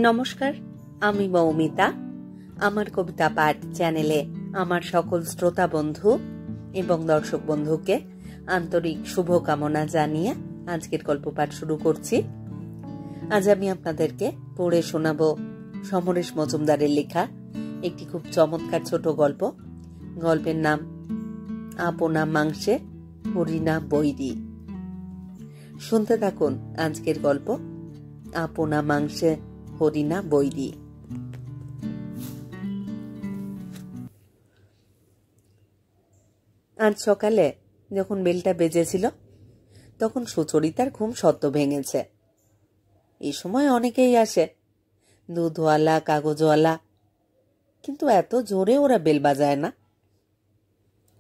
নমস্কার, আমি মৌমিতা। আমার কবিতা পাঠ চ্যানেলে আমার সকল শ্রোতা বন্ধু এবং দর্শক বন্ধুকে আন্তরিক শুভকামনা জানিয়ে আজকের গল্প পাঠ শুরু করছি। আজ আমি আপনাদেরকে পড়ে শোনাব সমরেশ মজুমদারের লেখা একটি খুব চমৎকার ছোট গল্প। গল্পের নাম আপনা মাংসে হরিণা বৈরী। শুনতে থাকুন আজকের গল্প আপনা মাংসে হরিণা বৈরী। আজ সকালে যখন বেলটা বেজেছিল তখন সুচরিতার ঘুম সদ্য ভেঙেছে। এই সময় অনেকেই আসে, দুধওয়ালা, কাগজওয়ালা, কিন্তু এত জোরে ওরা বেল বাজায় না।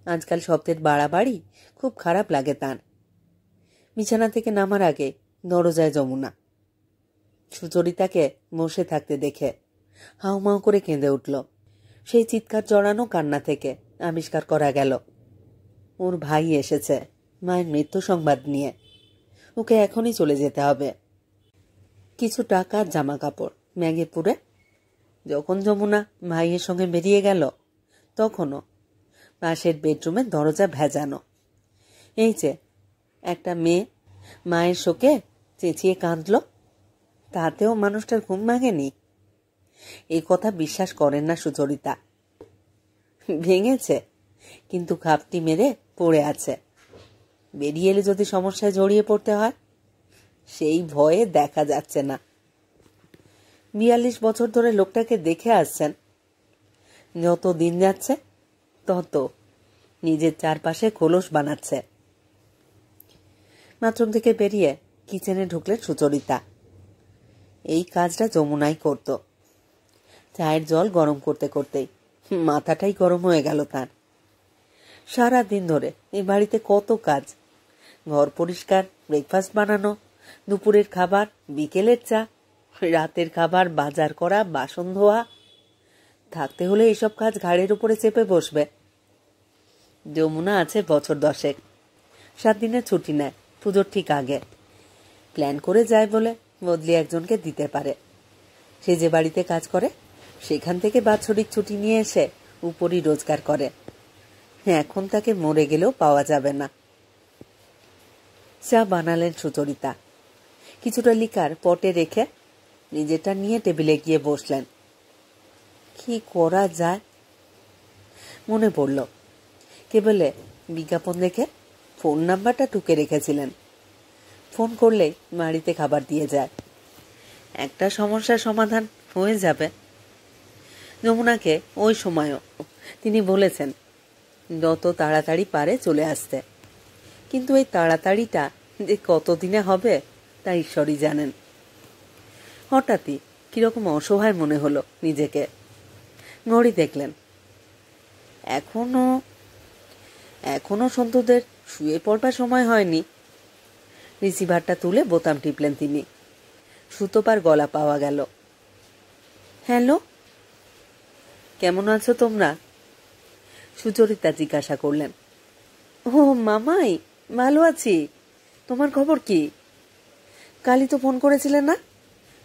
আজকাল শব্দের বাড়াবাড়ি খুব খারাপ লাগে তার। বিছানা থেকে নামার আগে দরজায় যমুনা। সুচরিতাকে বসে থাকতে দেখে হাউমাউ করে কেঁদে উঠল। সেই চিৎকার জড়ানো কান্না থেকে আবিষ্কার করা গেল ওর ভাই এসেছে মায়ের মৃত্যু সংবাদ নিয়ে। ওকে এখনই চলে যেতে হবে। কিছু টাকা, জামা কাপড় ব্যাগে পুরে যখন যমুনা ভাইয়ের সঙ্গে বেরিয়ে গেল তখনও পাশের বেডরুমের দরজা ভেজানো। এই যে একটা মেয়ে মায়ের শোকে চেঁচিয়ে কাঁদল, তাতেও মানুষটার ঘুম ভাঙেনি। এই কথা বিশ্বাস করেন না সুচরিতা। ভেঙেছে, কিন্তু খাপটি মেরে পড়ে আছে। বেরিয়ে এলে যদি সমস্যায় জড়িয়ে পড়তে হয়, সেই ভয়ে দেখা যাচ্ছে না। 42 বছর ধরে লোকটাকে দেখে আসছেন। যত দিন যাচ্ছে তত নিজের চারপাশে খোলস বানাচ্ছে। বাথরুম থেকে বেরিয়ে কিচেনে ঢুকলেন সুচরিতা। এই কাজটা যমুনাই করত। চায়ের জল গরম করতে করতেই মাথাটাই গরম হয়ে গেল তার। সারা দিন ধরে এই বাড়িতে কত কাজ, ঘর পরিষ্কার, ব্রেকফাস্ট বানানো, দুপুরের খাবার, বিকেলের চা, রাতের খাবার, বাজার করা, বাসন ধোয়া। থাকতে হলে এইসব কাজ ঘাড়ের উপরে চেপে বসবে। যমুনা আছে বছর 10 7 দিনের ছুটি নেয় পুজোর ঠিক আগে। প্ল্যান করে যায় বলে বদলি একজনকে দিতে পারে। সে যে বাড়িতে কাজ করে সেখান থেকে বাৎসরিক ছুটি নিয়ে এসে উপরই রোজগার করে। এখন তাকে মরে গেলেও পাওয়া যাবে না। চা বানালেন সুচরিতা। কিছুটা লিকার পটে রেখে নিজেটা নিয়ে টেবিলে গিয়ে বসলেন। কি করা যায় মনে পড়ল। কেবলে বিজ্ঞাপন দেখে ফোন নাম্বারটা টুকে রেখেছিলেন। ফোন করলেই বাড়িতে খাবার দিয়ে যায়। একটা সমস্যার সমাধান হয়ে যাবে। যমুনাকে ওই সময়ও তিনি বলেছেন যত তাড়াতাড়ি পারে চলে আসতে, কিন্তু এই তাড়াতাড়িটা যে কতদিনে হবে তা ঈশ্বরই জানেন। হঠাৎই কিরকম অসহায় মনে হলো নিজেকে। ঘড়ি দেখলেন, এখনো সন্তুদের শুয়ে পড়বার সময় হয়নি। রিসিভারটা তুলে বোতাম টিপলেন তিনি। সুতোপার গলা পাওয়া গেল। হ্যালো, কেমন আছো তোমরা? সুচরিতা জিজ্ঞাসা করলেন। ও মামাই, ভালো আছি। তোমার খবর কি? কালই তো ফোন করেছিলে না?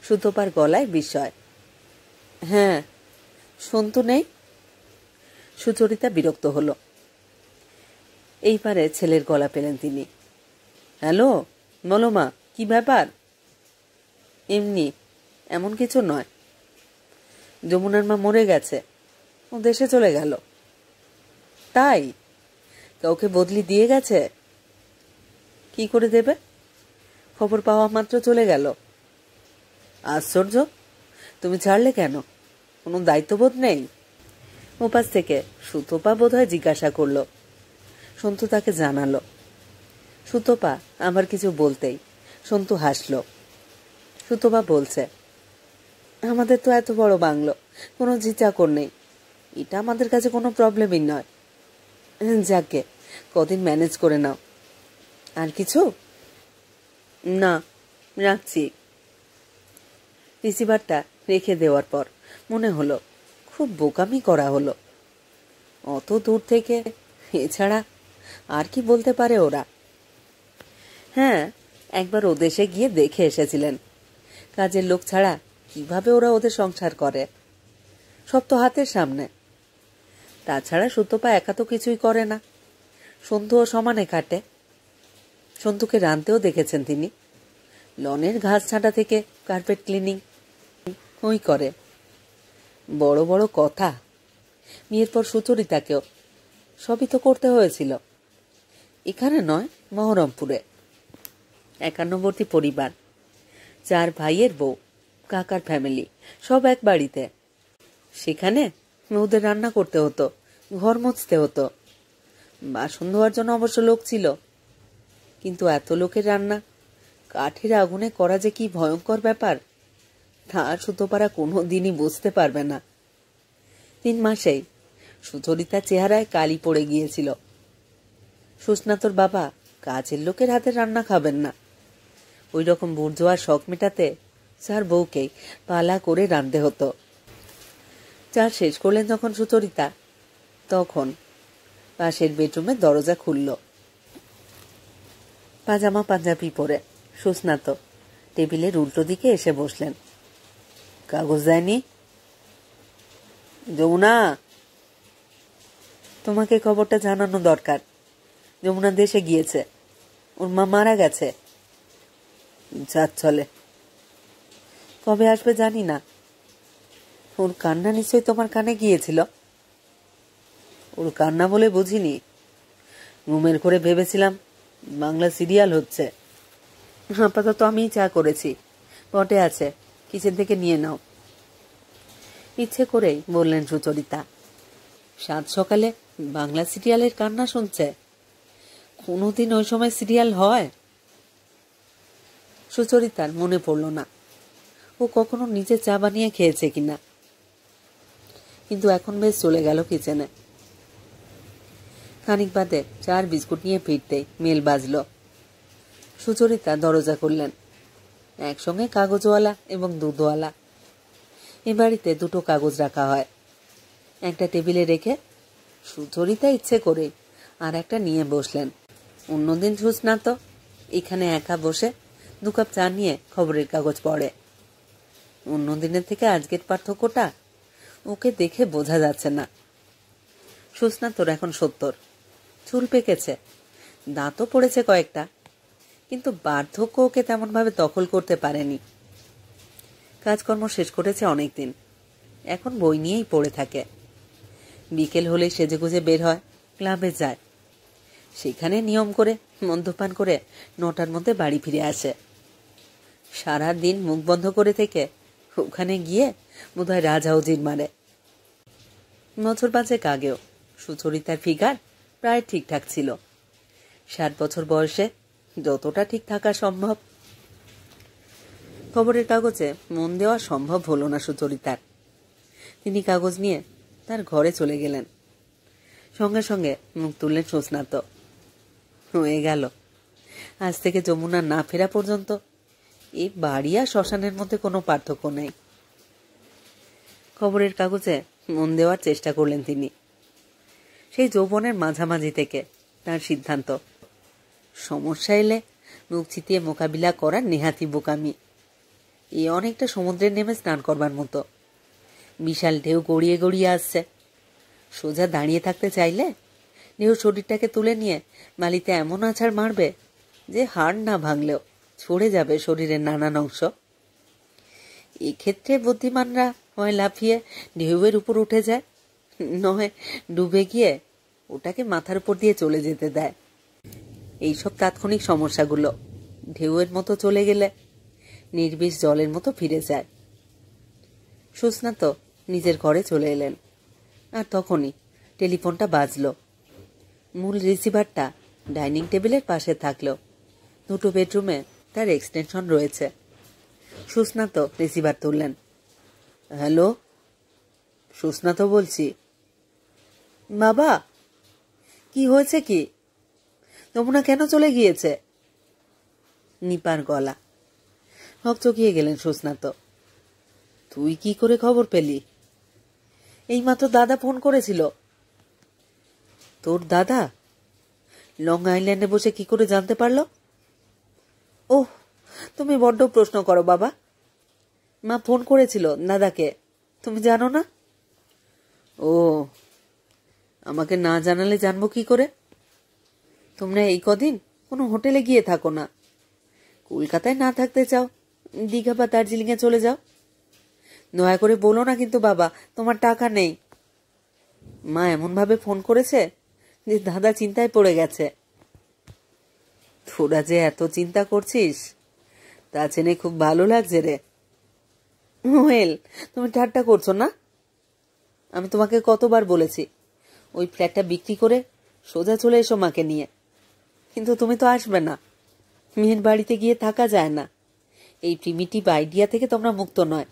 সুতোপার গলায় বিস্ময়। হ্যাঁ, সন্তু নেই। সুচরিতা বিরক্ত হলো। এইবারে ছেলের গলা পেলেন তিনি। হ্যালো, বলো মা, কি ব্যাপার? এমনি, এমন কিছু নয়। যমুনার মা মরে গেছে, ও দেশে চলে গেল। তাই? কাউকে বদলি দিয়ে গেছে? কি করে দেবে? খবর পাওয়া মাত্র চলে গেল। আশ্চর্য, তুমি ছাড়লে কেন? কোনো দায়িত্ববোধ নেই? ওপাশ থেকে সুতোপা বোধহয় জিজ্ঞাসা করল। সন্তু তাকে জানালো। সুতোপা আবার কিছু বলতেই সন্তু হাসল। সুতোপা বলছে, আমাদের তো এত বড় বাংলো, কোনো ঝিচাকর নেই। এটা আমাদের কাছে কোনো প্রবলেমই নয়। যাকে কদিন ম্যানেজ করে নাও। আর কিছু না, রাখছি। রিসিভারটা রেখে দেওয়ার পর মনে হলো খুব বোকামি করা হলো। অত দূর থেকে, এছাড়া আর কি বলতে পারে ওরা? হ্যাঁ, একবার ও দেশে গিয়ে দেখে এসেছিলেন। কাজের লোক ছাড়া কিভাবে ওরা ওদের সংসার করে? সব তো হাতের সামনে। তাছাড়া সুতপা একা তো কিছুই করে না, সন্ধুও সমানে কাটে। সন্ধুকে রাঁধতেও দেখেছেন তিনি। লনের ঘাস ছাঁটা থেকে কার্পেট ক্লিনিং ওই করে। বড় বড় কথা। বিয়ের পর সুচরিতাকেও সবই তো করতে হয়েছিল। এখানে নয়, মহরমপুরে। একান্নবর্তী পরিবার, 4 ভাইয়ের বউ, কাকার ফ্যামিলি, সব এক বাড়িতে। সেখানে ওদের রান্না করতে হতো, ঘর মুছতে হতো। বাসন ধোয়ার জন্য অবশ্য লোক ছিল, কিন্তু এত লোকের রান্না কাঠের আগুনে করা যে কি ভয়ঙ্কর ব্যাপার তা সুতোপাড়া কোনো দিনই বুঝতে পারবে না। 3 মাসেই সুচরিতার চেহারায় কালি পড়ে গিয়েছিল। সুস্নাতর বাবা কাজের লোকের হাতে রান্না খাবেন না। ওই রকম বুর্জোয়ার শখ মেটাতে 4 বউকেই পালা করে রাঁধতে হতো। চা শেষ করলেন যখন সুচরিতা, তখন পাশের বেডরুমের দরজা খুলল। পাজামা পাঞ্জাবি পরে সুস্নাত টেবিলের উল্টো দিকে এসে বসলেন। কাগজ দেয়নি? যমুনা, তোমাকে খবরটা জানানো দরকার। যমুনা দেশে গিয়েছে, ওর মা মারা গেছে। যার চলে। কবে আসবে জানি না। ওর কান্না নিশ্চয়ই তোমার কানে গিয়েছিল। ওর কান্না বলে বুঝিনি। ঘুমের করে ভেবেছিলাম বাংলা সিরিয়াল হচ্ছে। আপাতত আমিই চা করেছি, পটে আছে, কিচেন থেকে নিয়ে নাও। ইচ্ছে করেই বললেন সুচরিতা। 7 সকালে বাংলা সিরিয়ালের কান্না শুনছে? কোনোদিন ওই সময় সিরিয়াল হয়? সুচরিতার মনে পড়ল না ও কখনো নিজে চা বানিয়ে খেয়েছে কিনা, কিন্তু এখন বেশ চলে গেল কিচেনে। খানিক বাদে চার বিস্কুট নিয়ে ফিরতেই মেল বাজল। সুচরিতা দরজা খুললেন। একসঙ্গে কাগজওয়ালা এবং দুধওয়ালা। এ বাড়িতে 2টো কাগজ রাখা হয়। একটা টেবিলে রেখে সুচরিতা ইচ্ছে করে আর একটা নিয়ে বসলেন। অন্যদিন সুস্নাত এখানে একা বসে 2 কাপ চা নিয়ে খবরের কাগজ পড়ে। অন্যদিনের থেকে আজকের পার্থক্যটা ওকে দেখে বোঝা যাচ্ছে না। সুস্নাতর এখন 70, চুল পেকেছে, দাঁতও পড়েছে কয়েকটা, কিন্তু বার্ধক্য ওকে তেমনভাবে দখল করতে পারেনি। কাজকর্ম শেষ করেছে অনেকদিন, এখন বই নিয়েই পড়ে থাকে। বিকেল হলেই সেজেগুজে বের হয়, ক্লাবে যায়। সেখানে নিয়ম করে মদ্যপান করে 9টার মধ্যে বাড়ি ফিরে আসে। সারা দিন মুখ বন্ধ করে থেকে ওখানে গিয়ে বোধহয় রাজহাউজির মারে। বছর 5 আগেও সুচরিতার ফিগার প্রায় ঠিকঠাক ছিল। 60 বছর বয়সে যতটা ঠিক থাকা সম্ভব। খবরের কাগজে মন দেওয়া সম্ভব হলো না সুচরিতার। তিনি কাগজ নিয়ে তার ঘরে চলে গেলেন। সঙ্গে সঙ্গে মুখ তুললেন সুস্নাত। হয়ে গেল, আজ থেকে যমুনা না ফেরা পর্যন্ত এই বাড়ি আর শ্মশানের মধ্যে কোনো পার্থক্য নেই। খবরের কাগজে মন দেওয়ার চেষ্টা করলেন তিনি। সেই যৌবনের মাঝামাঝি থেকে তার সিদ্ধান্ত, সমস্যা এলে মুখ চিতিয়ে মোকাবিলা করার নেহাতি বোকামি। এ অনেকটা সমুদ্রে নেমে স্নান করবার মতো। বিশাল ঢেউ গড়িয়ে গড়িয়ে আসছে। সোজা দাঁড়িয়ে থাকতে চাইলে ঢেউ শরীরটাকে তুলে নিয়ে বালিতে এমন আছাড় মারবে যে হাড় না ভাঙলেও ছড়ে যাবে শরীরের নানান অংশ। এক্ষেত্রে বুদ্ধিমানরা হয় লাফিয়ে ঢেউয়ের উপর উঠে যায়, নয় ডুবে গিয়ে ওটাকে মাথার উপর দিয়ে চলে যেতে দেয়। এইসব তাৎক্ষণিক সমস্যাগুলো ঢেউয়ের মতো চলে গেলে নির্বিষ জলের মতো ফিরে যায়। সুস্নাত নিজের ঘরে চলে এলেন, আর তখনই টেলিফোনটা বাজল। মূল রিসিভারটা ডাইনিং টেবিলের পাশে থাকলেও 2টো বেডরুমে তার এক্সটেনশন রয়েছে। সুস্নাত রিসিভার তুললেন। হ্যালো, সুস্নাত বলছি। বাবা, কি হয়েছে? কি যমুনা কেন চলে গিয়েছে? নিপার গলা। হকচকিয়ে গেলেন সুস্নাত। তুই কি করে খবর পেলি? এইমাত্র দাদা ফোন করেছিল। তোর দাদা লং আইল্যান্ডে বসে কি করে জানতে পারলো? ওহ, তুমি বড্ড প্রশ্ন করো বাবা। মা ফোন করেছিল দাদাকে, তুমি জানো না? ও, আমাকে না জানালে জানবো কি করে? তোমরা এই কদিন কোনো হোটেলে গিয়ে থাকো না। কলকাতায় না থাকতে চাও, দীঘা বা দার্জিলিংয়ে চলে যাও। দয়া করে বলো না কিন্তু বাবা তোমার টাকা নেই। মা এমনভাবে ফোন করেছে যে দাদা চিন্তায় পড়ে গেছে। তোরা যে এত চিন্তা করছিস তা জেনে খুব ভালো লাগছে রে। নোয়েল, তুমি ঠাট্টা করছো না? আমি তোমাকে কতবার বলেছি ওই ফ্ল্যাটটা বিক্রি করে সোজা চলে এসো মাকে নিয়ে, কিন্তু তুমি তো আসবে না। মেয়ের বাড়িতে গিয়ে থাকা যায় না। এই প্রিমিটিভ আইডিয়া থেকে তোমরা মুক্ত নয়।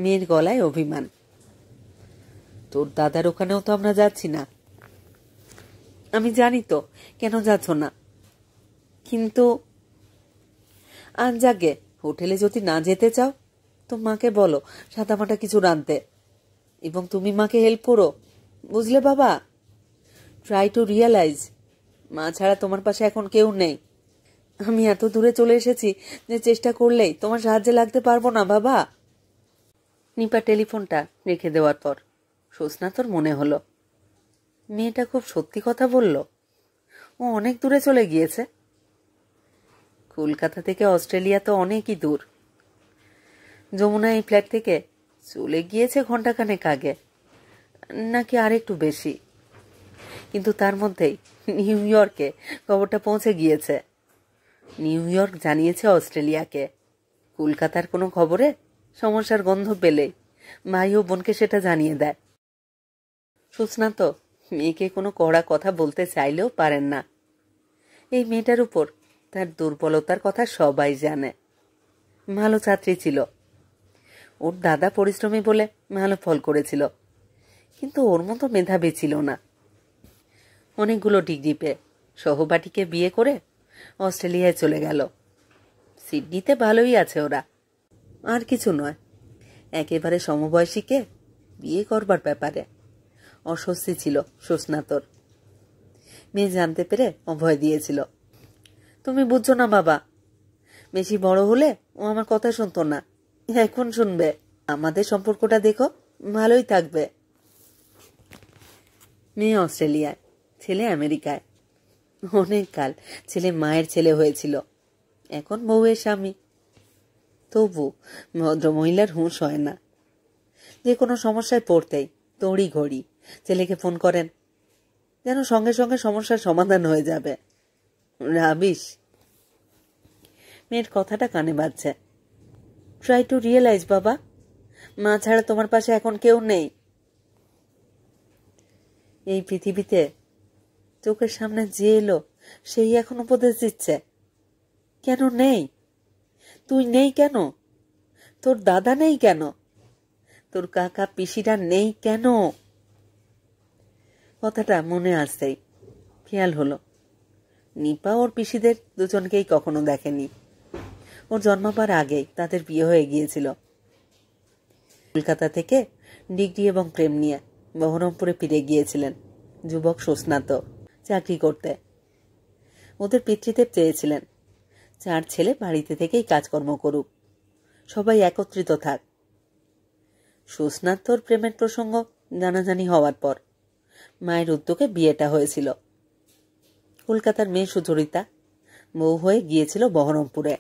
মেয়ের গলায় অভিমান। তোর দাদার ওখানেও তো আমরা যাচ্ছি না। আমি জানি তো কেন যাচ্ছ না, কিন্তু যাগে হোটেলে যদি না যেতে চাও তো মাকে বলো সাদামাটা কিছু রাঁধতে, এবং তুমি মাকে হেল্প করো, বুঝলে বাবা? ট্রাই টু রিয়েলাইজ মা ছাড়া তোমার পাশে এখন কেউ নেই। আমি এত দূরে চলে এসেছি যে চেষ্টা করলেই তোমার সাহায্যে লাগতে পারবো না বাবা। নিপা টেলিফোনটা রেখে দেওয়ার পর সোসনাতর মনে হলো মেয়েটা খুব সত্যি কথা বলল। ও অনেক দূরে চলে গিয়েছে। কলকাতা থেকে অস্ট্রেলিয়া তো অনেকই দূর। যমুনা এই ফ্ল্যাট থেকে চলে গিয়েছে ঘন্টাখানেক আগে, নাকি আরেকটু বেশি। কিন্তু তার মধ্যেই নিউ ইয়র্কে খবরটা পৌঁছে গিয়েছে। নিউ ইয়র্ক জানিয়েছে অস্ট্রেলিয়াকে। কলকাতার কোনো খবরে সমস্যার গন্ধ পেলেই ভাই ও বোনকে সেটা জানিয়ে দেয়। সুস্না তো মেয়েকে কোনো কড়া কথা বলতে চাইলেও পারেন না। এই মেয়েটার উপর তার দুর্বলতার কথা সবাই জানে। ভালো ছাত্রী ছিল, ওর দাদা পরিশ্রমী বলে ভালো ফল করেছিল, কিন্তু ওর মতো মেধাবী ছিল না। অনেকগুলো ডিগ্রি পেয়ে সহপাঠীকে বিয়ে করে অস্ট্রেলিয়ায় চলে গেল। সিডনিতে ভালোই আছে ওরা, আর কিছু নয়। একেবারে সমবয়সীকে বিয়ে করবার ব্যাপারে অস্বস্তি ছিল সুস্নাতর। মেয়ে জানতে পেরে অভয় দিয়েছিল। তুমি বুঝছো না বাবা, বেশি বড় হলে ও আমার কথা শুনতো না, এখন শুনবে। আমাদের সম্পর্কটা দেখো, ভালোই থাকবে। মেয়ে অস্ট্রেলিয়ায়, ছেলে আমেরিকায়। অনেক কাল ছেলে মায়ের ছেলে হয়েছিল, এখন বউয়ের স্বামী। তবু ভদ্রমহিলার হুঁশ হয় না। যে কোনো সমস্যায় পড়তেই তড়ি ঘড়ি ছেলেকে ফোন করেন, যেন সঙ্গে সঙ্গে সমস্যার সমাধান হয়ে যাবে। রাবিশ। মেয়ের কথাটা কানে বাজছে। ট্রাই টু রিয়েলাইজ বাবা, মা ছাড়া তোমার পাশে এখন কেউ নেই। এই পৃথিবীতে চোখের সামনে যে এলো সেই এখন উপদেশ দিচ্ছে। কেন নেই? তুই নেই কেন? তোর দাদা নেই কেন? তোর কাকা পিসিরা নেই কেন? কথাটা মনে আসতেই খেয়াল হলো নিপা ওর পিসিদের দুজনকেই কখনো দেখেনি। ওর জন্মাবার আগেই তাদের বিয়ে হয়ে গিয়েছিল। কলকাতা থেকে ডিগ্রি এবং প্রেম নিয়ে বহরমপুরে ফিরে গিয়েছিলেন যুবক সুস্নাত চাকরি করতে। ওদের পিতৃদেব চেয়েছিলেন 4 ছেলে বাড়িতে থেকেই কাজকর্ম করুক, সবাই একত্রিত থাক। সুস্নাতর প্রেমের প্রসঙ্গ জানাজানি হওয়ার পর মায়ের উদ্যোগে বিয়েটা হয়েছিল। কলকাতার মেয়ে সুচরিতা বউ হয়ে গিয়েছিল বহরমপুরে।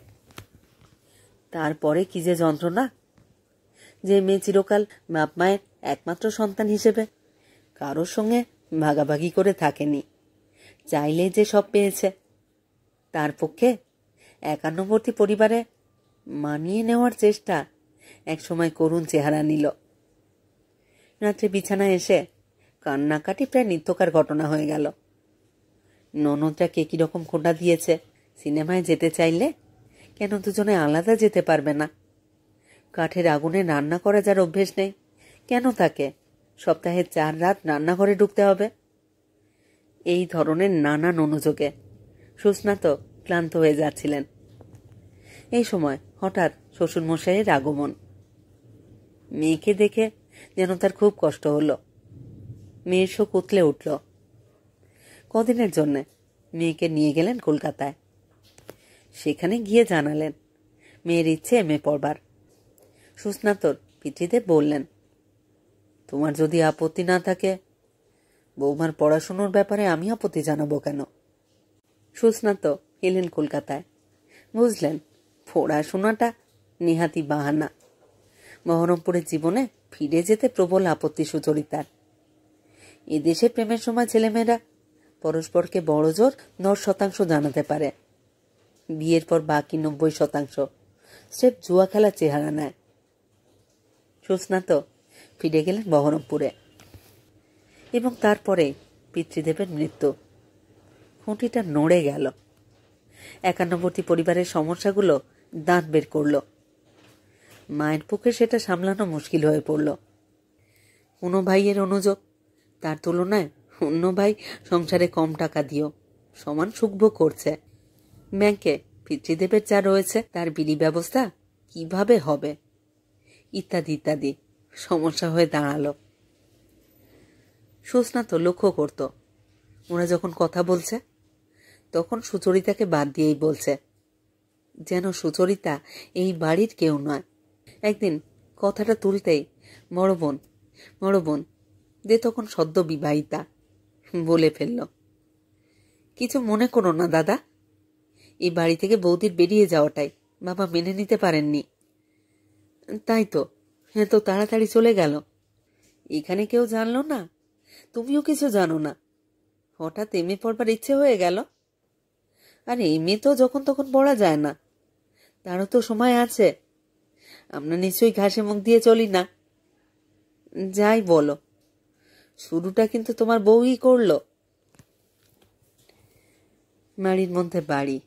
তারপরে কি যে যন্ত্রণা! যে মেয়ে চিরকাল বাপ মায়ের একমাত্র সন্তান হিসেবে কারোর সঙ্গে ভাগাভাগি করে থাকেনি, চাইলে যে সব পেয়েছে, তার পক্ষে একান্নবর্তী পরিবারে মানিয়ে নেওয়ার চেষ্টা একসময় করুণ চেহারা নিল। রাত্রে বিছানায় এসে কান্নাকাটি প্রায় নিত্যকার ঘটনা হয়ে গেল। ননদরা কে কিরকম খোঁটা দিয়েছে, সিনেমায় যেতে চাইলে কেন দুজনে আলাদা যেতে পারবে না? কাঠের আগুনে রান্না করা যার অভ্যেস নেই, কেন তাকে সপ্তাহে 4 রাত রান্নাঘরে ঢুকতে হবে? এই ধরনের নানান অনুযোগে সুস্নাত ক্লান্ত হয়ে যাচ্ছিলেন। এই সময় হঠাৎ শ্বশুরমশাইয়ের আগমন। মেয়েকে দেখে যেন তার খুব কষ্ট হলো। মেয়ের শোক উতলে উঠল। কদিনের জন্যে মেয়েকে নিয়ে গেলেন কলকাতায়। সেখানে গিয়ে জানালেন মেয়ের ইচ্ছে এমএ পড়বার। সুস্নাতর পিতৃদেব বললেন, তোমার যদি আপত্তি না থাকে, বৌমার পড়াশুনোর ব্যাপারে আমি আপত্তি জানাবো কেন? সুস্নাত এলেন কলকাতায়। বুঝলেন, পড়াশোনাটা নিহাতি বাহানা। বহরমপুরের জীবনে ফিরে যেতে প্রবল আপত্তি সুচরিতার। এদেশে প্রেমের সময় ছেলেমেয়েরা পরস্পরকে বড় জোর 10% জানাতে পারে, বিয়ের পর বাকি 90% স্রেফ জুয়া খেলার চেহারা নেয়। সুস্নাত ফিরে গেলেন বহরমপুরে এবং তারপরে পিতৃদেবের মৃত্যু। খুঁটিটা নড়ে গেল। একান্নবর্তী পরিবারের সমস্যাগুলো দাঁত বের করল। মায়ের পক্ষে সেটা সামলানো মুশকিল হয়ে পড়ল। কোনো ভাইয়ের অনুযোগ, তার তুলনায় অন্য ভাই সংসারে কম টাকা দিয়েও সমান সুখভোগ করছে। ব্যাংকে পিতৃদেবের যা রয়েছে তার বিলি ব্যবস্থা কিভাবে হবে, ইত্যাদি ইত্যাদি সমস্যা হয়ে দাঁড়ালো। সুস্নাত লক্ষ্য করত, ওরা যখন কথা বলছে তখন সুচরিতাকে বাদ দিয়েই বলছে, যেন সুচরিতা এই বাড়ির কেউ নয়। একদিন কথাটা তুলতেই বড় বোন দে তখন সদ্য বিবাহিতা বলে ফেলল, কিছু মনে করো না দাদা, এই বাড়ি থেকে বৌদির বেরিয়ে যাওয়াটাই বাবা মেনে নিতে পারেননি। তাই তো, এত তাড়াতাড়ি চলে গেল। এখানে কেউ জানলো না, তুমিও কিছু জানো না, হঠাৎ এমএ পড়বার ইচ্ছে হয়ে গেল। আর এমএ তো যখন তখন পড়া যায় না, তারও তো সময় আছে। আমরা নিশ্চয়ই ঘাসে মুখ দিয়ে চলি না। যাই বলো, শুরুটা কিন্তু তোমার বউই করলো। বাড়ির মধ্যে বাড়ি,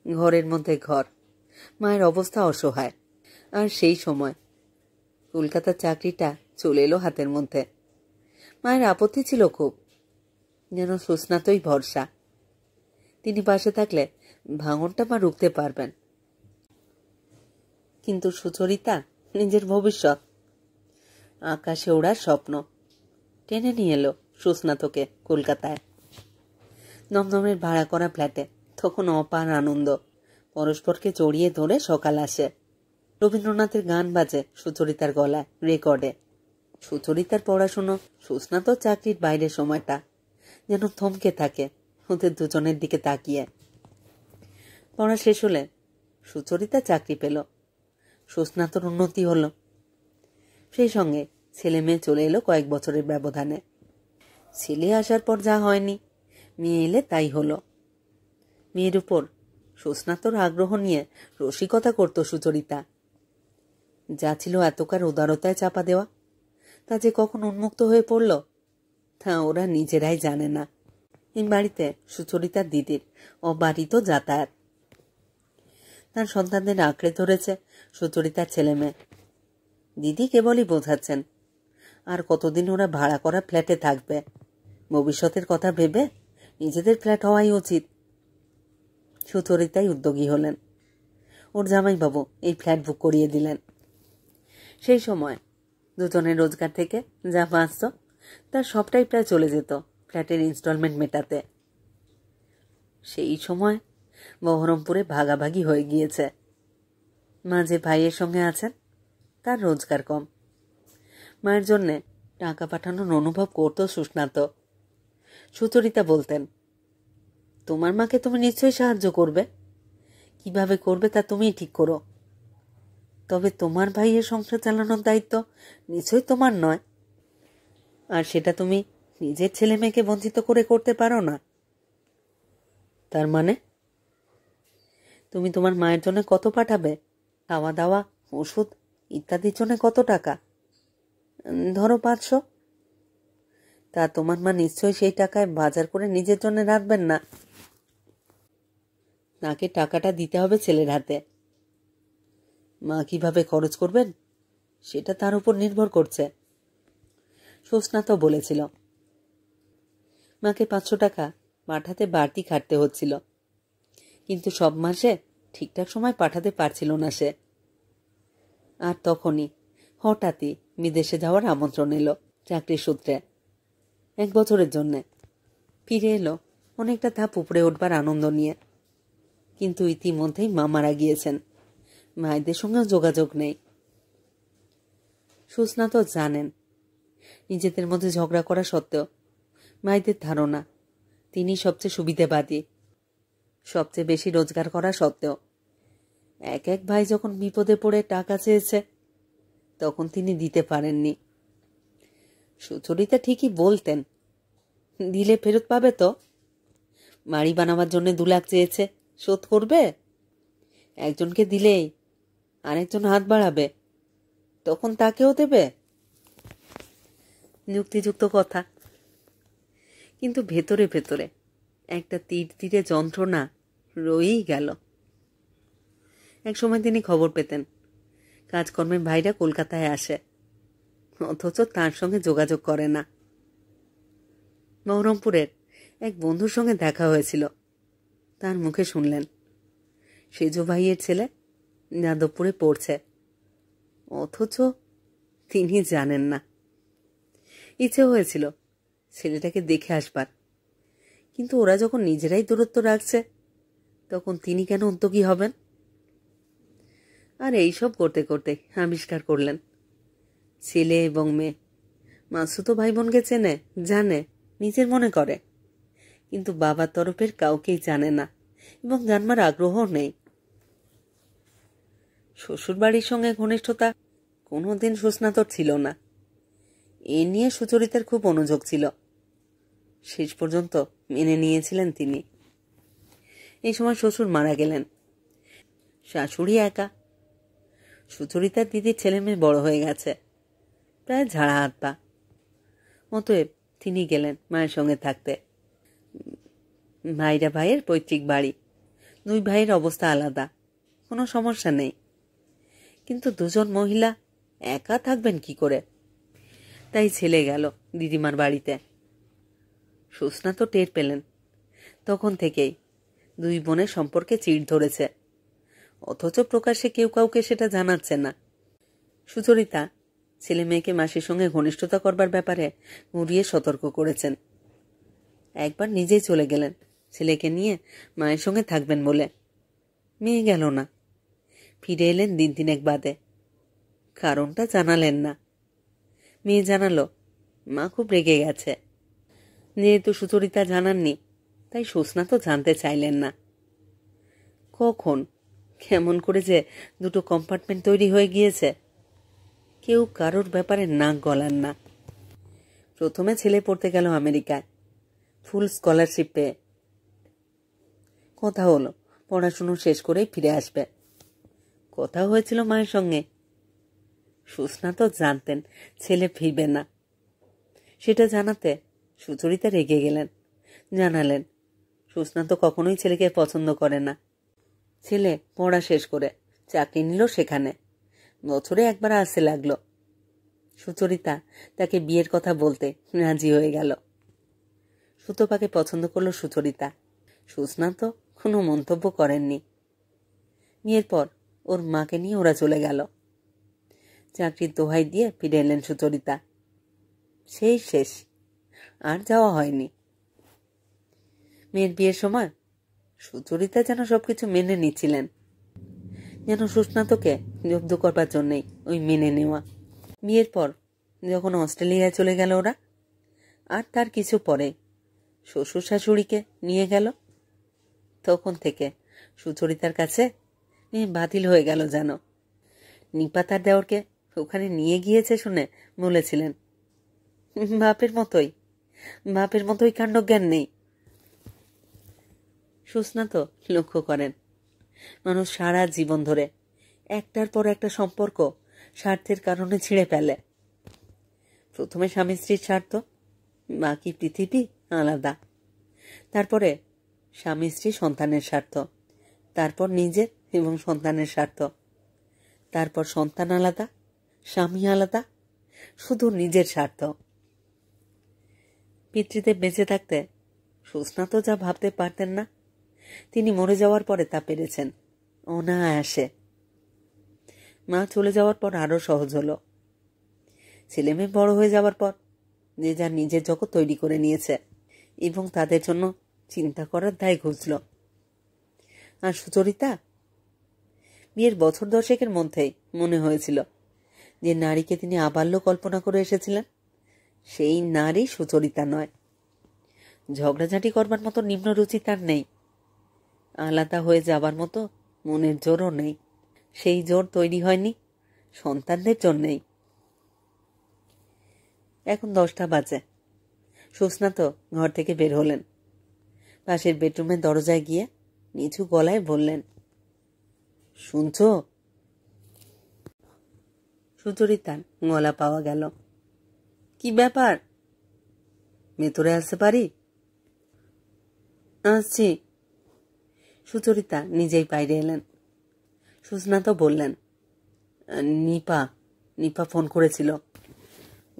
ঘরের মধ্যে ঘর, মায়ের অবস্থা অসহায়। আর সেই সময় কলকাতার চাকরিটা চলে এলো হাতের মধ্যে। মায়ের আপত্তি ছিল খুব, যেন সুস্নাতই ভরসা। তিনি পাশে থাকলে ভাঙনটা মা রুখতে পারবেন। কিন্তু সুচরিতা নিজের ভবিষ্যৎ, আকাশে ওড়ার স্বপ্ন টেনে নিয়ে এলো সুস্নাতকে কলকাতায়। দমদমের ভাড়া করা ফ্ল্যাটে তখন অপার আনন্দ। পরস্পরকে জড়িয়ে ধরে সকাল আসে। রবীন্দ্রনাথের গান বাজে সুচরিতার গলায় রেকর্ডে। সুচরিতার পড়াশুনো, সুস্নাতর চাকরির বাইরের সময়টা যেন থমকে থাকে ওদের দুজনের দিকে তাকিয়ে। পড়া শেষ হলে সুচরিতা চাকরি পেল, সুস্নাতর উন্নতি হলো। সেই সঙ্গে ছেলে মেয়ে চলে এলো কয়েক বছরের ব্যবধানে। ছেলে আসার পর যা হয়নি, মেয়ে এলে তাই হলো। মেয়ের উপর সুস্নাতর আগ্রহ নিয়ে রসিকতা করত সুচরিতা। যা ছিল এতকার উদারতায় চাপা দেওয়া, তা যে কখন উন্মুক্ত হয়ে পড়ল তা ওরা নিজেরাই জানে না। এই বাড়িতে সুচরিতার দিদির অবারিত যাতায়াত। তার সন্তানদের আঁকড়ে ধরেছে সুচরিতার ছেলে মেয়ে। দিদি কেবলই বোঝাচ্ছেন, আর কতদিন ওরা ভাড়া করা ফ্ল্যাটে থাকবে। ভবিষ্যতের কথা ভেবে নিজেদের ফ্ল্যাট হওয়াই উচিত। সুচরিতাই উদ্যোগী হলেন। ওর জামাইবাবু এই ফ্ল্যাট বুক করিয়ে দিলেন। সেই সময় দুজনের রোজগার থেকে যা বাঁচত তার সবটাই প্রায় চলে যেত ফ্ল্যাটের ইনস্টলমেন্ট মেটাতে। সেই সময় বহরমপুরে ভাগাভাগি হয়ে গিয়েছে। মা যে ভাইয়ের সঙ্গে আছেন তার রোজগার কম। মায়ের জন্যে টাকা পাঠানোর অনুভব করত সুস্নাত। সুচরিতা বলতেন, তোমার মাকে তুমি নিশ্চয়ই সাহায্য করবে, কিভাবে করবে তা তুমিই ঠিক করো। তবে তোমার ভাইয়ের সংসার চালানোর দায়িত্ব নিশ্চয়ই তোমার নয়, আর সেটা তুমি নিজের ছেলে মেয়েকে বঞ্চিত করে করতে পারো না। তার মানে তুমি তোমার মায়ের জন্য কত পাঠাবে? খাওয়া দাওয়া, ওষুধ ইত্যাদির জন্য কত টাকা? ধরো 500। তা তোমার মা নিশ্চয়ই সেই টাকায় বাজার করে নিজের জন্য রাখবেন না। তাকে টাকাটা দিতে হবে ছেলের হাতে। মা কিভাবে খরচ করবেন সেটা তার উপর নির্ভর করছে। সুস্নাত বলেছিল, মাকে 500 টাকা পাঠাতে বাড়তি খাটতে হচ্ছিল, কিন্তু সব মাসে ঠিকঠাক সময় পাঠাতে পারছিল না সে। আর তখনই হঠাৎই বিদেশে যাওয়ার আমন্ত্রণ এলো চাকরির সূত্রে, 1 বছরের জন্যে। ফিরে এলো অনেকটা ধাপ উপরে উঠবার আনন্দ নিয়ে। কিন্তু ইতিমধ্যেই মা মারা গিয়েছেন। মায়েদের সঙ্গেও যোগাযোগ নেই। সুস্না তো জানেন, নিজেদের মধ্যে ঝগড়া করা সত্ত্বেও মায়েদের ধারণা তিনি সবচেয়ে সুবিধেবাদী। সবচেয়ে বেশি রোজগার করা সত্ত্বেও এক এক ভাই যখন বিপদে পড়ে টাকা চেয়েছে তখন তিনি দিতে পারেননি। সুচরিতা ঠিকই বলতেন, দিলে ফেরত পাবে তো। বাড়ি বানাবার জন্য 2 লাখ চেয়েছে, শোধ করবে। একজনকে দিলেই আরেকজন হাত বাড়াবে, তখন তাকেও দেবে। যুক্তিযুক্ত কথা, কিন্তু ভেতরে ভেতরে একটা তীর তীরে যন্ত্রণা রয়েই গেল। একসময় তিনি খবর পেতেন কাজকর্মের ভাইরা কলকাতায় আসে, অথচ তার সঙ্গে যোগাযোগ করে না। বহরমপুরের এক বন্ধুর সঙ্গে দেখা হয়েছিল, তার মুখে শুনলেন সেজ ভাইয়ের ছেলে যাদবপুরে পড়ছে, অথচ তিনি জানেন না। ইচ্ছে হয়েছিল ছেলেটাকে দেখে আসবার, কিন্তু ওরা যখন নিজেরাই দূরত্ব রাখছে তখন তিনি কেন উদ্যোগী হবেন? আর এইসব করতে করতে আবিষ্কার করলেন ছেলে এবং মেয়ে মাসুতো ভাই বোনকে চেনে, জানে, নিজের মনে করে, কিন্তু বাবার তরফের কাউকেই জানে না এবং জানবার আগ্রহ নেই। শ্বশুর বাড়ির সঙ্গে ঘনিষ্ঠতা কোনোদিন সুস্নাতর ছিল না। এ নিয়ে সুচরিতার খুব অনুযোগ ছিল, শেষ পর্যন্ত মেনে নিয়েছিলেন তিনি। এই সময় শ্বশুর মারা গেলেন, শাশুড়ি একা। সুচরিতার দিদির ছেলে মেয়ে বড় হয়ে গেছে, প্রায় ঝাড়া হাত পা। অতএব তিনি গেলেন মায়ের সঙ্গে থাকতে। ভাইরা ভাইয়ের পৈতৃক বাড়ি, 2 ভাইয়ের অবস্থা আলাদা, কোনো সমস্যা নেই, কিন্তু 2 জন মহিলা একা থাকবেন কি করে? তাই ছেলে গেল দিদিমার বাড়িতে। সুস্না তো টের পেলেন, তখন থেকেই 2 বোনের সম্পর্কে চিড় ধরেছে, অথচ প্রকাশ্যে কেউ কাউকে সেটা জানাচ্ছে না। সুচরিতা ছেলে মেয়েকে মাসির সঙ্গে ঘনিষ্ঠতা করবার ব্যাপারে ঘুরিয়ে সতর্ক করেছেন। একবার নিজেই চলে গেলেন ছেলেকে নিয়ে মায়ের সঙ্গে থাকবেন বলে। মেয়ে গেল না, ফিরে এলেন 2 দিন বাদে। কারণটা জানালেন না। মেয়ে জানালো মা খুব রেগে গেছে। যেহেতু সুচরিতা জানাননি, তাই সুস্না তো জানতে চাইলেন না। কখন কেমন করে যে 2টো কম্পার্টমেন্ট তৈরি হয়ে গিয়েছে, কেউ কারোর ব্যাপারে নাক গলান না। প্রথমে ছেলে পড়তে গেল আমেরিকায়, ফুল স্কলারশিপ পেয়ে। কথা হলো পড়াশুনো শেষ করেই ফিরে আসবে। কথা হয়েছিল মায়ের সঙ্গে। সুস্না তো জানতেন ছেলে ফিরবে না। সেটা জানাতে সুচরিতা রেগে গেলেন, জানালেন সুস্না তো কখনোই ছেলেকে পছন্দ করে না। ছেলে পড়া শেষ করে চাকরি নিল সেখানে, বছরে একবার আসতে লাগলো। সুচরিতা তাকে বিয়ের কথা বলতে রাজি হয়ে গেল। সুতপাকে পছন্দ করল সুচরিতা। সুস্না তো কোনো মন্তব্য করেননি। বিয়ের পর ওর মাকে নিয়ে ওরা চলে গেল। চাকরির দোহাই দিয়ে ফিরে এলেন সুচরিতা। সেই শেষ, আর যাওয়া হয়নি। মেয়ের বিয়ের সময় সুচরিতা যেন সবকিছু মেনে নিচ্ছিলেন, যেন সুস্নাতকে জব্দ করবার জন্যই ওই মেনে নেওয়া। বিয়ের পর যখন অস্ট্রেলিয়ায় চলে গেল ওরা, আর তার কিছু পরে শ্বশুর শাশুড়িকে নিয়ে গেল, তখন থেকে সুচরিতার কাছে মেয়ে বাতিল হয়ে গেল যেন। নিপাতার দেওরকে ওখানে নিয়ে গিয়েছে শুনে বলেছিলেন বাপের মতোই কাণ্ডজ্ঞান নেই। সুস্না তো লক্ষ্য করেন মানুষ সারা জীবন ধরে একটার পর একটা সম্পর্ক স্বার্থের কারণে ছিঁড়ে ফেলে। প্রথমে স্বামী স্ত্রীর স্বার্থ, বাকি পৃথিবী আলাদা। তারপরে স্বামী স্ত্রী সন্তানের স্বার্থ, তারপর নিজের এবং সন্তানের স্বার্থ, তারপর সন্তান আলাদা, স্বামী আলাদা, শুধু নিজের স্বার্থ। পিতৃদেব বেঁচে থাকতে সুস্না তো যা ভাবতে পারতেন না, তিনি মরে যাওয়ার পরে তা পেরেছেন অনায়াসে। মা চলে যাওয়ার পর আরো সহজ হলো। ছেলে মেয়ে বড় হয়ে যাওয়ার পর যে যার নিজের জগৎ তৈরি করে নিয়েছে এবং তাদের জন্য চিন্তা করার দায় ঘুচল। আর সুচরিতা বিয়ের বছর 10 মধ্যেই মনে হয়েছিল যে নারীকে তিনি আবাল্য কল্পনা করে এসেছিলেন সেই নারী সুচরিতা নয়। ঝগড়াঝাঁটি করবার মতো নিম্ন রুচি তার নেই, আলাদা হয়ে যাবার মতো মনের জোরও নেই। সেই জোর তৈরি হয়নি সন্তানদের জন্যেই। এখন 10টা বাজে। সুস্নাত ঘর থেকে বের হলেন। পাশের বেডরুমের দরজায় গিয়ে নিচু গলায় বললেন, শুনছ? সুচরিতার গলা পাওয়া গেল। কি ব্যাপার? ভেতরে আসতে পারি? আসছি। সুচরিতা নিজেই বাইরে এলেন। সুস্নাত বললেন, নিপা ফোন করেছিল।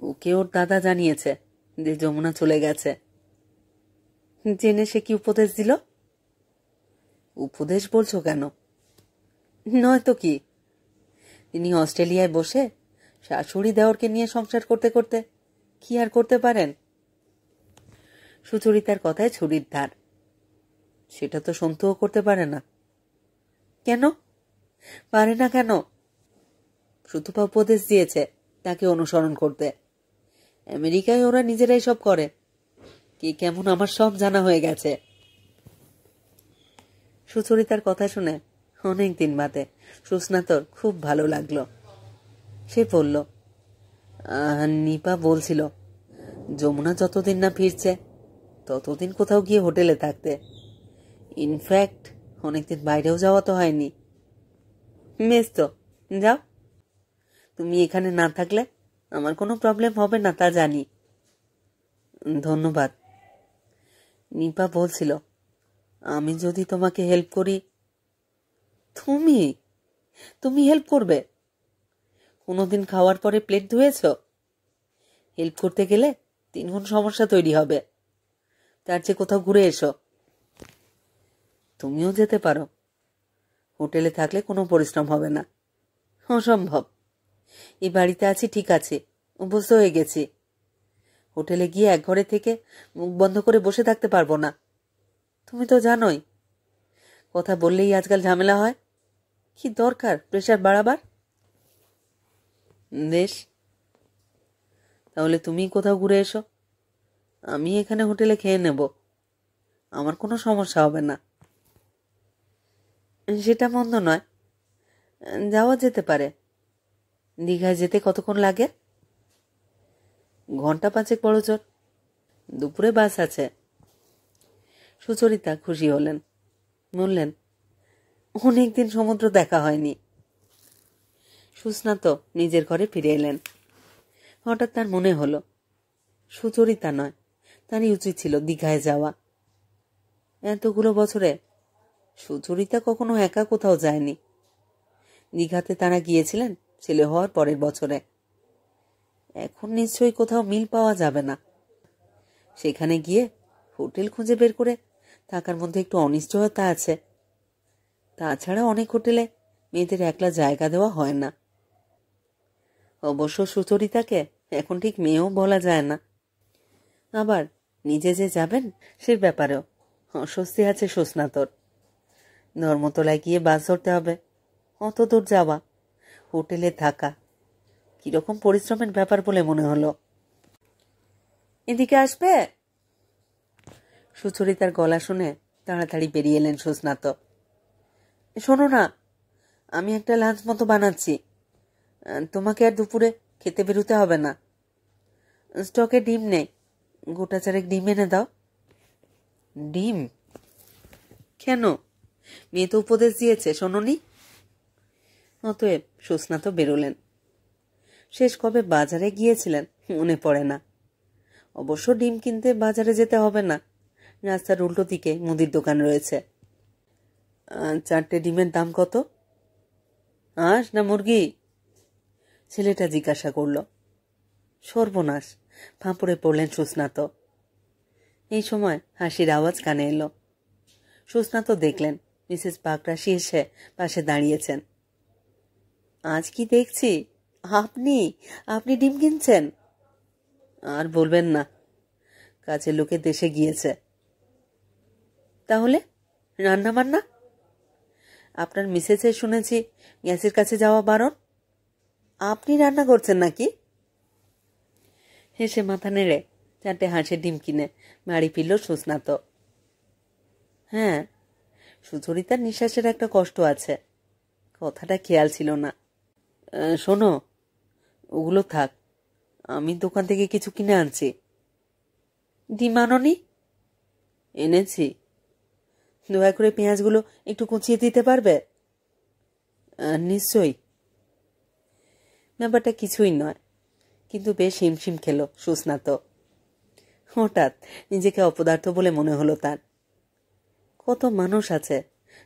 ওকে ওর দাদা জানিয়েছে যে যমুনা চলে গেছে। জেনে সে কি উপদেশ দিল? উপদেশ বলছো কেন? নয়তো কি, তিনি অস্ট্রেলিয়ায় বসে শাশুড়ি দেওরকে নিয়ে সংসার করতে করতে কি আর করতে পারেন? সুচরিতার কথায় ছুরির ধার। সেটা তো সন্তুও করতে পারে না। কেন পারে না? কেন? সুতপা উপদেশ দিয়েছে তাকে অনুসরণ করতে। আমেরিকায় ওরা নিজেরাই সব করে। কি কেমন আমার সব জানা হয়ে গেছে। সুচরিতার কথা শুনে অনেক দিন বাদে সুস্নাতর খুব ভালো লাগলো। সে বলল, নিপা বলছিল যমুনা যতদিন না ফিরছে ততদিন কোথাও গিয়ে হোটেলে থাকতে। ইনফ্যাক্ট অনেকদিন বাইরেও যাওয়া তো হয়নি। বেশ তো, যাও। তুমি এখানে না থাকলে আমার কোনো প্রবলেম হবে না তা জানি। ধন্যবাদ। নিপা বলছিল আমি যদি তোমাকে হেল্প করি। তুমি হেল্প করবে? কোনোদিন খাওয়ার পরে প্লেট ধুয়েছ? হেল্প করতে গেলে 3 গুণ সমস্যা তৈরি হবে। তার চেয়ে কোথাও ঘুরে এসো। তুমিও যেতে পারো। হোটেলে থাকলে কোনো পরিশ্রম হবে না। অসম্ভব। এই বাড়িতে আছি ঠিক আছে, অভ্যস্ত হয়ে গেছি। হোটেলে গিয়ে এক ঘরে থেকে মুখ বন্ধ করে বসে থাকতে পারবো না। তুমি তো জানোই, কথা বললেই আজকাল ঝামেলা হয়। কি দরকার প্রেশার বাড়াবার? বেশ, তাহলে তুমি কোথাও ঘুরে এসো। আমি এখানে হোটেলে খেয়ে নেব। আমার কোনো সমস্যা হবে না। সেটা মন্দ নয়, যাওয়া যেতে পারে। দীঘায় যেতে কতক্ষণ লাগে? ঘন্টা 5 বড় জোর। দুপুরে বাস আছে। সুচরিতা খুশি হলেন। বললেন, অনেকদিন সমুদ্র দেখা হয়নি। সুস্নাত নিজের ঘরে ফিরে এলেন। হঠাৎ তার মনে হলো সুচরিতা নয়, তারই উচিত ছিল দীঘায় যাওয়া। এতগুলো বছরে সুচরিতা কখনো একা কোথাও যায়নি। দীঘাতে তারা গিয়েছিলেন ছেলে হওয়ার পরের বছরে। এখন নিশ্চয়ই কোথাও মিল পাওয়া যাবে না। সেখানে গিয়ে হোটেল খুঁজে বের করে থাকার মধ্যে একটু অনিশ্চয়তা আছে। তাছাড়া অনেক হোটেলে মেয়েদের একলা জায়গা দেওয়া হয় না। অবশ্য সুচরিতাকে এখন ঠিক মেয়েও বলা যায় না। আবার নিজে যে যাবেন সে ব্যাপারেও অস্বস্তি আছে সুস্নাতর। ধর্মতলায় গিয়ে বাস ধরতে হবে, অত দূর যাওয়া, হোটেলে থাকা, কিরকম পরিশ্রমের ব্যাপার বলে মনে হলো। এদিকে আসবে? সুচরিতার গলা শুনে তাড়াতাড়ি বেরিয়ে এলেন সুস্নাত। শোনো না, আমি একটা লাঞ্চ মতো বানাচ্ছি। তোমাকে আর দুপুরে খেতে বেরোতে হবে না। স্টকে ডিম নেই, গোটা 4 ডিম এনে দাও। ডিম? কেন? মেয়ে তো উপদেশ দিয়েছে, শোনোনি? অতএব সুস্নাত বেরোলেন। শেষ কবে বাজারে গিয়েছিলেন মনে পড়ে না। অবশ্য ডিম কিনতে বাজারে যেতে হবে না, রাস্তার উল্টো দিকে মুদির দোকান রয়েছে। 4টে ডিমের দাম কত? হাঁস না মুরগি? ছেলেটা জিজ্ঞাসা করল। সর্বনাশ, ফাঁপড়ে পড়লেন সুস্নাত। এই সময় হাসির আওয়াজ কানে এলো। সুস্নাত দেখলেন মিসেস বাগরাশি এসে পাশে দাঁড়িয়েছেন। আজ কি দেখছি, আপনি ডিম কিনছেন? আর বলবেন না, কাজের লোকে দেশে গিয়েছে। তাহলে রান্না বান্না? আপনার মিসেসের শুনেছি গ্যাসের কাছে যাওয়া বারণ। আপনি রান্না করছেন নাকি? হেসে মাথা নেড়ে 4টে হাঁসের ডিম কিনে বাড়ি ফিরল সুস্নাত। হ্যাঁ, সুচরিতার নিঃশ্বাসের একটা কষ্ট আছে, কথাটা খেয়াল ছিল না। শোনো, ওগুলো থাক, আমি দোকান থেকে কিছু কিনে আনছি। ডিম আনোনি? এনেছি। দয়া করে পেঁয়াজগুলো একটু কুচিয়ে দিতে পারবে? নিশ্চয়ই। ব্যাপারটা কিছুই নয়, কিন্তু বেশ হিমশিম খেল সুস্নাত। হঠাৎ নিজেকে অপদার্থ বলে মনে হলো তার। কত মানুষ আছে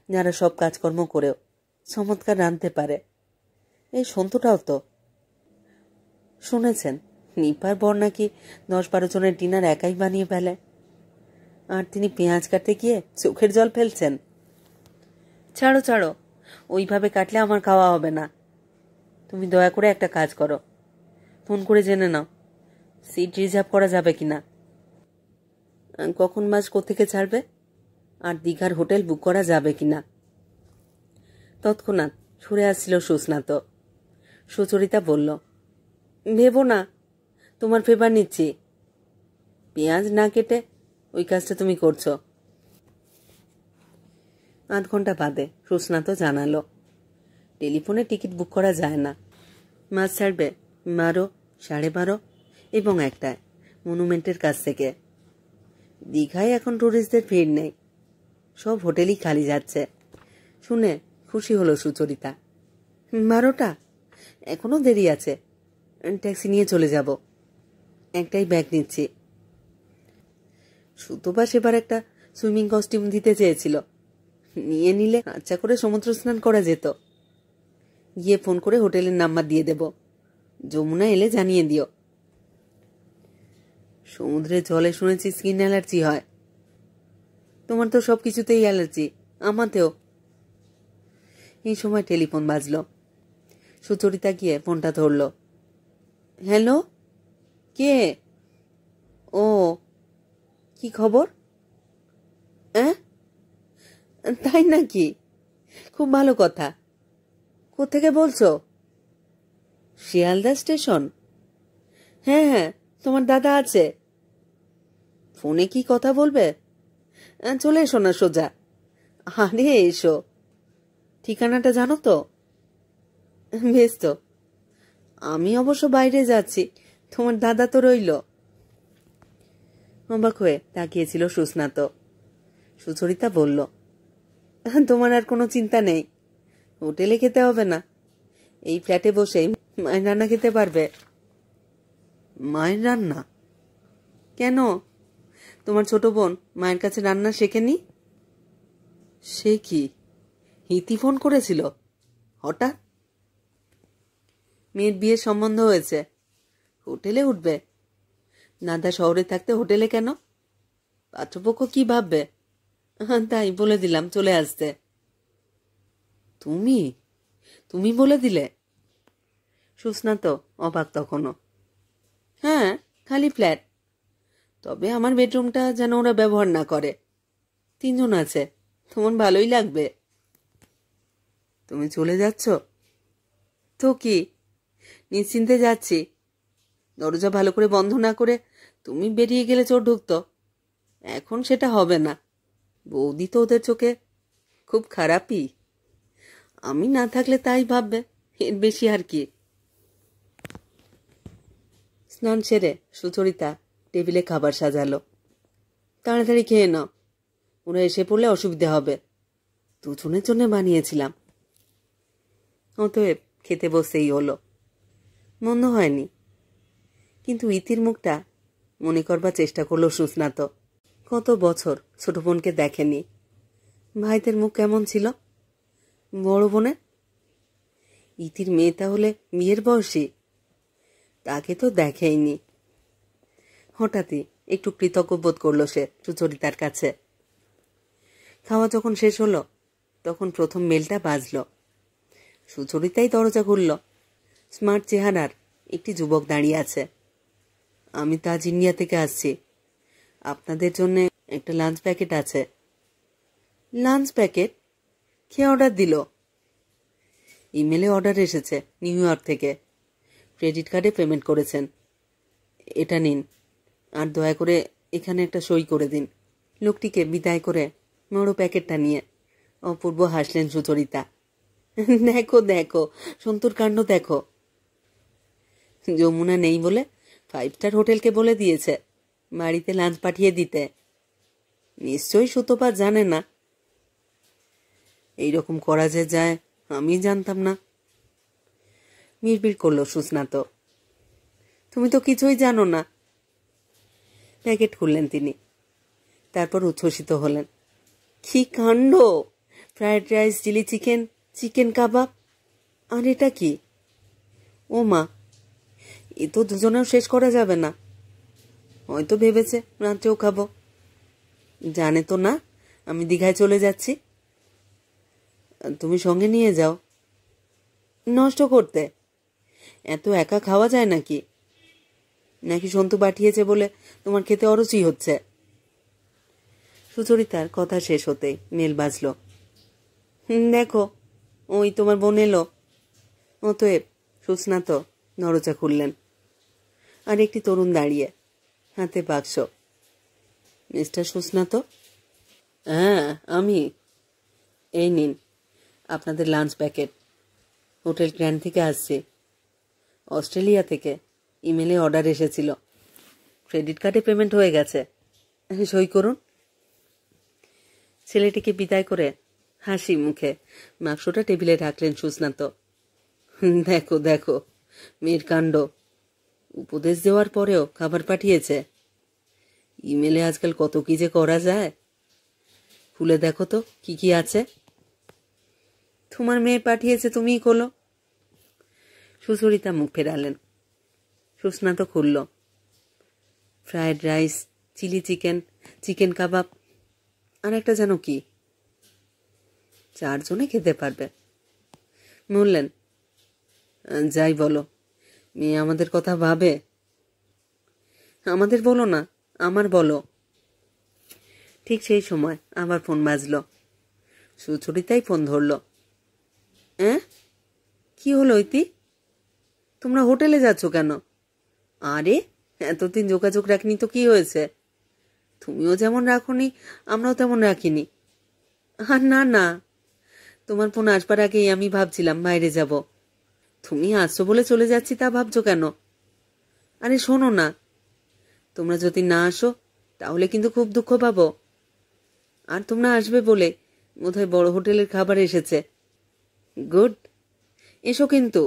যারা সব কাজকর্ম করেও চমৎকার রাঁধতে পারে। এই সন্তুটাও তো। শুনেছেন নিপার বর নাকি 10-12 জনের ডিনার একাই বানিয়ে ফেলে, আর তিনি পেঁয়াজ কাটতে গিয়ে চোখের জল ফেলছেন। ছাড়ো ছাড়ো, ওইভাবে কাটলে আমার খাওয়া হবে না। তুমি দয়া করে একটা কাজ করো, ফোন করে জেনে নাও সিট রিজার্ভ করা যাবে কিনা, কখন বাস কোত্থেকে ছাড়বে, আর দীঘার হোটেল বুক করা যাবে কিনা। তৎক্ষণাৎ ছুড়ে আসছিল সুস্নাত। সুচরিতা বলল, ভেবো না, তোমার ফেভার নিচ্ছি। পেঁয়াজ না কেটে ওই কাজটা তুমি করছো। আধ ঘন্টা বাদে সুস্নাত জানালো, টেলিফোনে টিকিট বুক করা যায় না। মাছ ছাড়বে 12, 12:30 এবং 1টায় মনুমেন্টের কাছ থেকে। দীঘায় এখন টুরিস্টদের ভিড় নেই, সব হোটেলই খালি যাচ্ছে। শুনে খুশি হলো সুচরিতা। 12টা? এখনো দেরি আছে, ট্যাক্সি নিয়ে চলে যাব। একটাই ব্যাগ নিচ্ছি। সুতপা সেবার একটা সুইমিং কস্টিউম দিতে চেয়েছিল, নিয়ে নিলে আচ্ছা করে সমুদ্র স্নান করা যেত। গিয়ে ফোন করে হোটেলের নাম্বার দিয়ে দেব, যমুনা এলে জানিয়ে দিও। সমুদ্রের জলে শুনেছি স্কিন অ্যালার্জি হয়। তোমার তো সব কিছুতেই অ্যালার্জি, আমাতেও। এই সময় টেলিফোন বাজল। সুচরিতা গিয়ে ফোনটা ধরল। হ্যালো, কে? ও, কি খবর? তাই নাকি? খুব ভালো কথা। কোত্থেকে বলছো? শিয়ালদা স্টেশন? হ্যাঁ হ্যাঁ, তোমার দাদা আছে। ফোনে কি কথা বলবে? চলে এসো না সোজা। আরে এসো, ঠিকানাটা জানো তো? বেশ তো, আমি অবশ্য বাইরে যাচ্ছি, তোমার দাদা তো রইল। অবাক হয়ে তাকিয়েছিল সুস্নাত। সুচরিতা বলল, তোমার আর কোনো চিন্তা নেই, হোটেলে খেতে হবে না, এই ফ্ল্যাটে বসেই মায়ের রান্না খেতে পারবে। মায়ের রান্না? কেন, তোমার ছোট বোন মায়ের কাছে রান্না শেখেনি? সে কি, হিতি ফোন করেছিল হঠাৎ? মেয়ের বিয়ের সম্বন্ধ হয়েছে, হোটেলে উঠবে। দাদা শহরে থাকতে হোটেলে কেন? পাত্রপক্ষ কি ভাববে? তাই বলে দিলাম চলে আসতে। তুমি তুমি বলে দিলে? সুস্নাত অবাক তখনও। হ্যাঁ, খালি ফ্ল্যাট, তবে আমার বেডরুমটা যেন ওরা ব্যবহার না করে। 3 জন আছে, তোমার ভালোই লাগবে। তুমি চলে যাচ্ছ? তো কি, নিশ্চিন্তে যাচ্ছি। দরজা ভালো করে বন্ধ না করে তুমি বেরিয়ে গেলে চোর ঢুকতো, এখন সেটা হবে না। বৌদি তো ওদের চোখে খুব খারাপই, আমি না থাকলে তাই ভাববে, এর বেশি আর কি। স্নান সেরে সুচরিতা টেবিলে খাবার সাজালো। তাড়াতাড়ি খেয়ে নাও, ওরা এসে পড়লে অসুবিধা হবে, 2 জনের জন্য বানিয়েছিলাম। অতএব খেতে বসেই হলো। মন্দ হয়নি, কিন্তু ইতির মুখটা মনে করবার চেষ্টা করলো সুস্নাত। কত বছর ছোট বোনকে দেখেনি। ভাইদের মুখ কেমন ছিল? বড় বোনের? ইতির মেয়ে তাহলে বিয়ের বয়সী? তাকে তো দেখেইনি। হঠাৎই একটু কৃতজ্ঞ বোধ করল সে সুচরিতার কাছে। খাওয়া যখন শেষ হলো তখন প্রথম মেলটা বাজল। সুচরিতাই দরজা খুলল। স্মার্ট চেহারার একটি যুবক দাঁড়িয়ে আছে। আমি তাজ ইন্ডিয়া থেকে আসছি, আপনাদের জন্য একটা লাঞ্চ প্যাকেট আছে। Lunch packet? কে অর্ডার দিল? ইমেলে অর্ডার এসেছে নিউ ইয়র্ক থেকে। ক্রেডিট কার্ডে পেমেন্ট করেছেন। এটা নিন, আর দয়া করে এখানে একটা সই করে দিন। লোকটিকে বিদায় করে বড় প্যাকেটটা নিয়ে অপূর্ব হাসলেন সুচরিতা। দেখো দেখো, সন্তুর কাণ্ড দেখো। যমুনা নেই বলে 5 স্টার হোটেলকে বলে দিয়েছে বাড়িতে লাঞ্চ পাঠিয়ে দিতে। নিশ্চয়ই সুতপা জানে না। এইরকম করা যে যায় আমি জানতাম না। বিড়বিড় করল সুস্নাত। তুমি তো কিছুই জানো না। প্যাকেট খুললেন তিনি, তারপর উচ্ছ্বসিত হলেন। কি কাণ্ড! Fried rice, chilli chicken, chicken kebab, আর এটা কি? ও মা, এ তো দুজনেও শেষ করা যাবে না। হয়তো ভেবেছে রাত্রেও খাবো। জানে তো না আমি দীঘায় চলে যাচ্ছি। তুমি সঙ্গে নিয়ে যাও। নষ্ট করতে? এত একা খাওয়া যায় নাকি? নাকি সন্তু পাঠিয়েছে বলে তোমার খেতে অরুচি হচ্ছে? সুচরিতার কথা শেষ হতেই মেল বাজল। দেখো, ওই তোমার বোন এলো। অতএব সুস্নাত দরজা খুললেন। আর একটি তরুণ দাঁড়িয়ে, হাতে বাক্স। মিস্টার সুস্নাত? হ্যাঁ, আমি। এই নিন আপনাদের লাঞ্চ প্যাকেট। হোটেল গ্র্যান্ড থেকে আসছে। অস্ট্রেলিয়া থেকে ইমেলে অর্ডার এসেছিল। ক্রেডিট কার্ডে পেমেন্ট হয়ে গেছে। সই করুন। ছেলেটিকে বিদায় করে হাসি মুখে বাক্সটা টেবিলে রাখলেন সুস্নাত। দেখো দেখো মেয়ের কাণ্ড। উপদেশ দেওয়ার পরেও খাবার পাঠিয়েছে। ইমেলে আজকাল কত কি যে করা যায়। খুলে দেখো তো কি কি আছে। তোমার মেয়ে পাঠিয়েছে, তুমিই খোলো। সুচরিতা মুখ ফেরালেন। সুস্নাত খুলল। Fried rice, chilli chicken, chicken kebab, আর একটা যেন কি। 4 জনে খেতে পারবে। বললেন, যাই বলো, মেয়ে আমাদের কথা ভাবে। আমাদের বলো না, আমার বলো। ঠিক সেই সময় আবার ফোন বাজল। সুচরিতাই ফোন ধরল। কি হলো ইতি? তোমরা হোটেলে যাচ্ছ কেন? আরে, এতদিন যোগাযোগ রাখিনি তো কি হয়েছে? তুমিও যেমন রাখোনি, আমরাও তেমন রাখিনি। আর না না, তোমার ফোন আসবার আগেই আমি ভাবছিলাম বাইরে যাব। তুমি আসছো বলে চলে যাচ্ছি তা ভাবছো কেন? আরে শোনো না, তোমরা যদি না আসো তাহলে কিন্তু খুব দুঃখ পাবো। আর তোমরা আসবে বলে বোধহয় বড় হোটেলের খাবার এসেছে। গুড, এসো কিন্তু।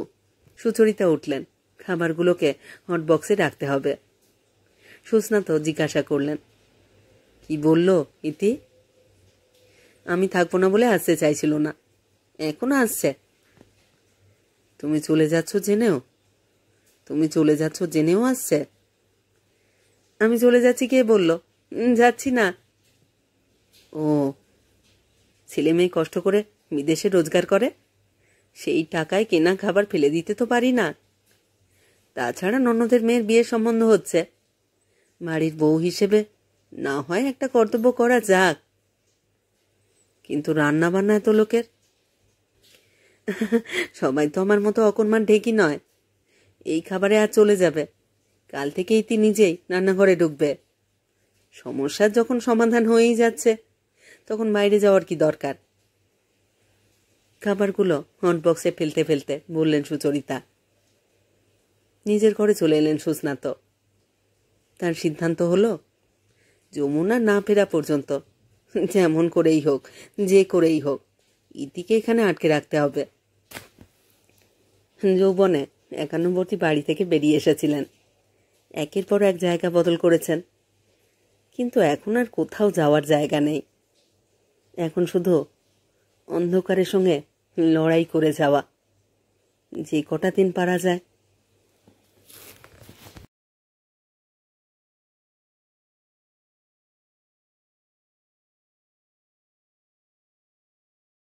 সুচরিতা উঠলেন। খাবারগুলোকে হট বক্সে রাখতে হবে। সুস্নাত জিজ্ঞাসা করলেন, কি বলল ইতি? আমি থাকবো না বলে আসতে চাইছিল না, এখনো আসছে। তুমি চলে যাচ্ছ জেনেও? তুমি চলে যাচ্ছ জেনেও আসছে? আমি চলে যাচ্ছি কে বলল? যাচ্ছি না। ও, ছেলে মেয়ে কষ্ট করে বিদেশে রোজগার করে, সেই টাকায় কেনা খাবার ফেলে দিতে তো পারি না। তাছাড়া ননদের মেয়ের বিয়ের সম্বন্ধ হচ্ছে, বাড়ির বউ হিসেবে না হয় একটা কর্তব্য করা যাক। কিন্তু রান্না বান্না এত লোকের। সবাই তো আমার মতো অকর্মার ঢেকি নয়। এই খাবারে আর চলে যাবে, কাল থেকে ইতি নিজেই রান্নাঘরে ঢুকবে। সমস্যার যখন সমাধান হয়েই যাচ্ছে, তখন বাইরে যাওয়ার কি দরকার? খাবারগুলো হট বক্সে ফেলতে ফেলতে বললেন সুচরিতা। নিজের ঘরে চলে এলেন সুস্নাত। তার সিদ্ধান্ত হলো, যমুনা না ফেরা পর্যন্ত যেমন করেই হোক, যে করেই হোক, ইতিকে এখানে আটকে রাখতে হবে। যৌবনে একান্নবর্তী বাড়ি থেকে বেরিয়ে এসেছিলেন। একের পর এক জায়গা বদল করেছেন, কিন্তু এখন আর কোথাও যাওয়ার জায়গা নেই। এখন শুধু অন্ধকারের সঙ্গে লড়াই করে যাওয়া। যে কটা দিন পারা যায়